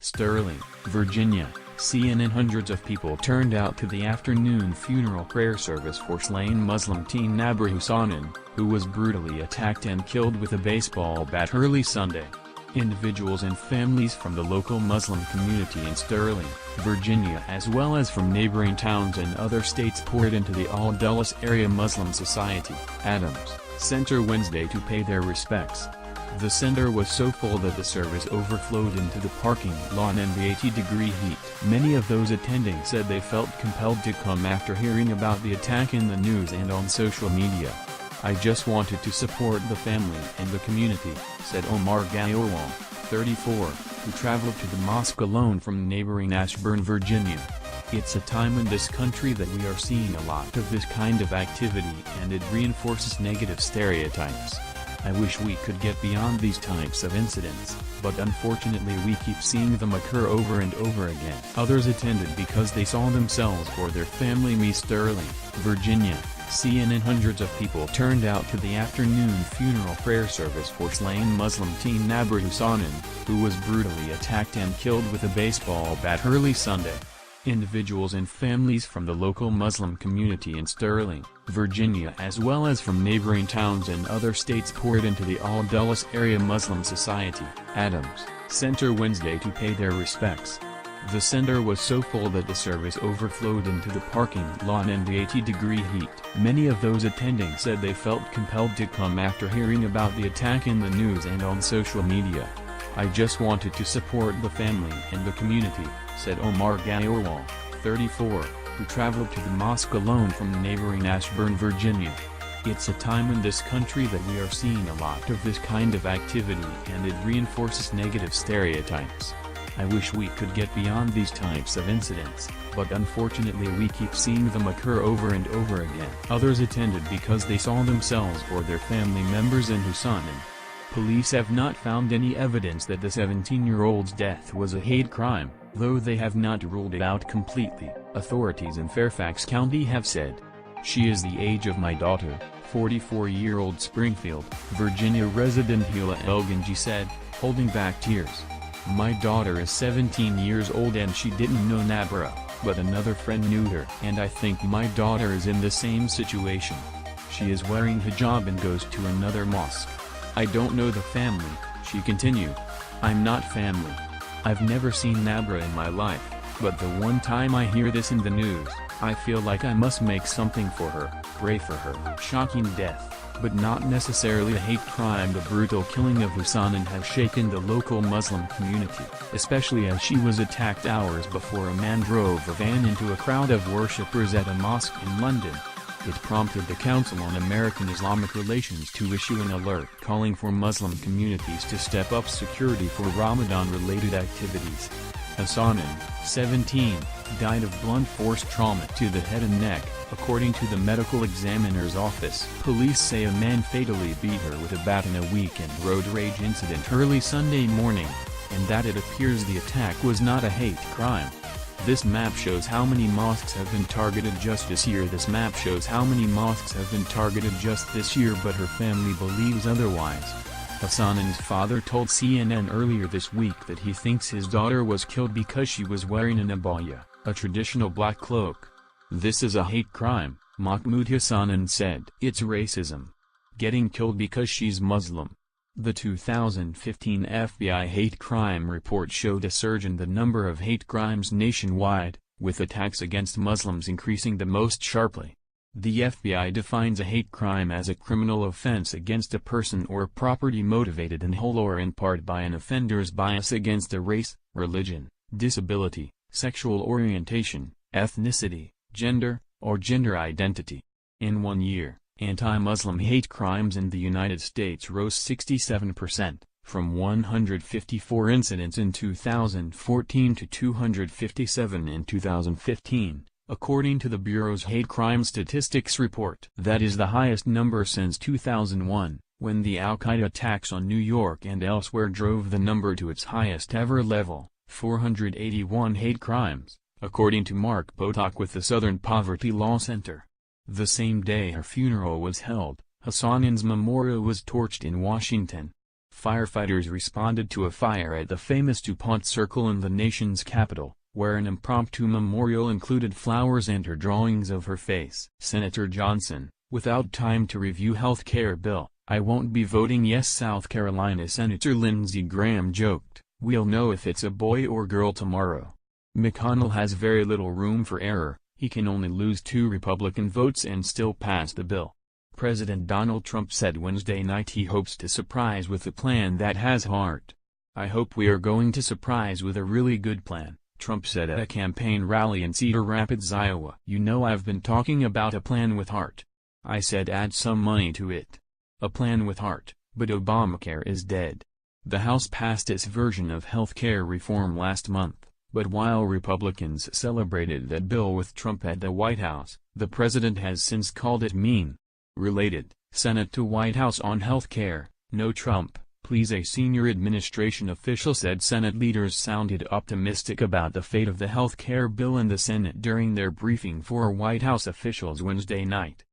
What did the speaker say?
Sterling, Virginia, CNN. Hundreds of people turned out to the afternoon funeral prayer service for slain Muslim teen Nabra Hussanin, who was brutally attacked and killed with a baseball bat early Sunday. Individuals and families from the local Muslim community in Sterling, Virginia, as well as from neighboring towns and other states, poured into the Al-Dulles Area Muslim Society, Adams, Center Wednesday to pay their respects. The center was so full that the service overflowed into the parking lot in the 80-degree heat. Many of those attending said they felt compelled to come after hearing about the attack in the news and on social media. "I just wanted to support the family and the community," said Omar Gayorwal, 34, who traveled to the mosque alone from neighboring Ashburn, Virginia. "It's a time in this country that we are seeing a lot of this kind of activity, and it reinforces negative stereotypes. I wish we could get beyond these types of incidents, but unfortunately we keep seeing them occur over and over again." Others attended because they saw themselves or their family. Sterling, Virginia, CNN. Hundreds of people turned out to the afternoon funeral prayer service for slain Muslim teen Nabra Hussanin, who was brutally attacked and killed with a baseball bat early Sunday. Individuals and families from the local Muslim community in Sterling, Virginia, as well as from neighboring towns and other states, poured into the Al-Dulles Area Muslim Society, Adams, Center Wednesday to pay their respects. The center was so full that the service overflowed into the parking lot in the 80-degree heat. Many of those attending said they felt compelled to come after hearing about the attack in the news and on social media. "I just wanted to support the family and the community," said Omar Gayorwal, 34, who traveled to the mosque alone from neighboring Ashburn, Virginia. "It's a time in this country that we are seeing a lot of this kind of activity, and it reinforces negative stereotypes. I wish we could get beyond these types of incidents, but unfortunately we keep seeing them occur over and over again." Others attended because they saw themselves or their family members in Hussanin. Police have not found any evidence that the 17-year-old's death was a hate crime, though they have not ruled it out completely, authorities in Fairfax County have said. "She is the age of my daughter," 44-year-old Springfield, Virginia resident Hila Elganji said, holding back tears. "My daughter is 17 years old and she didn't know Nabra, but another friend knew her. And I think my daughter is in the same situation. She is wearing hijab and goes to another mosque. I don't know the family," she continued. "I'm not family. I've never seen Nabra in my life, but the one time I hear this in the news, I feel like I must make something for her, pray for her." Shocking death, but not necessarily a hate crime. The brutal killing of Hussanin has shaken the local Muslim community, especially as she was attacked hours before a man drove a van into a crowd of worshippers at a mosque in London. It prompted the Council on American-Islamic Relations to issue an alert calling for Muslim communities to step up security for Ramadan-related activities. Hussanin, 17, died of blunt force trauma to the head and neck, according to the medical examiner's office. Police say a man fatally beat her with a bat in a weekend road rage incident early Sunday morning, and that it appears the attack was not a hate crime. This map shows how many mosques have been targeted just this year. This map shows how many mosques have been targeted just this year, but her family believes otherwise. Hussanin's father told CNN earlier this week that he thinks his daughter was killed because she was wearing an abaya, a traditional black cloak. "This is a hate crime," Mahmoud Hussanin said. "It's racism. Getting killed because she's Muslim." The 2015 FBI hate crime report showed a surge in the number of hate crimes nationwide, with attacks against Muslims increasing the most sharply. The FBI defines a hate crime as a criminal offense against a person or property motivated in whole or in part by an offender's bias against a race, religion, disability, sexual orientation, ethnicity, gender, or gender identity. In 1 year, anti-Muslim hate crimes in the United States rose 67%, from 154 incidents in 2014 to 257 in 2015, according to the Bureau's Hate Crime Statistics Report. That is the highest number since 2001, when the Al-Qaeda attacks on New York and elsewhere drove the number to its highest ever level, 481 hate crimes, according to Mark Potok with the Southern Poverty Law Center. The same day her funeral was held, Hussanin's memorial was torched in Washington. Firefighters responded to a fire at the famous DuPont Circle in the nation's capital, where an impromptu memorial included flowers and her drawings of her face. Senator Johnson, without time to review health care bill, "I won't be voting yes." South Carolina Senator Lindsey Graham joked, "We'll know if it's a boy or girl tomorrow." McConnell has very little room for error. He can only lose 2 Republican votes and still pass the bill. President Donald Trump said Wednesday night he hopes to surprise with a plan that has heart. "I hope we are going to surprise with a really good plan," Trump said at a campaign rally in Cedar Rapids, Iowa. "You know, I've been talking about a plan with heart. I said add some money to it. A plan with heart, but Obamacare is dead." The House passed its version of health care reform last month, but while Republicans celebrated that bill with Trump at the White House, the president has since called it mean. Related, Senate to White House on health care, "No Trump, please." A senior administration official said Senate leaders sounded optimistic about the fate of the health care bill in the Senate during their briefing for White House officials Wednesday night.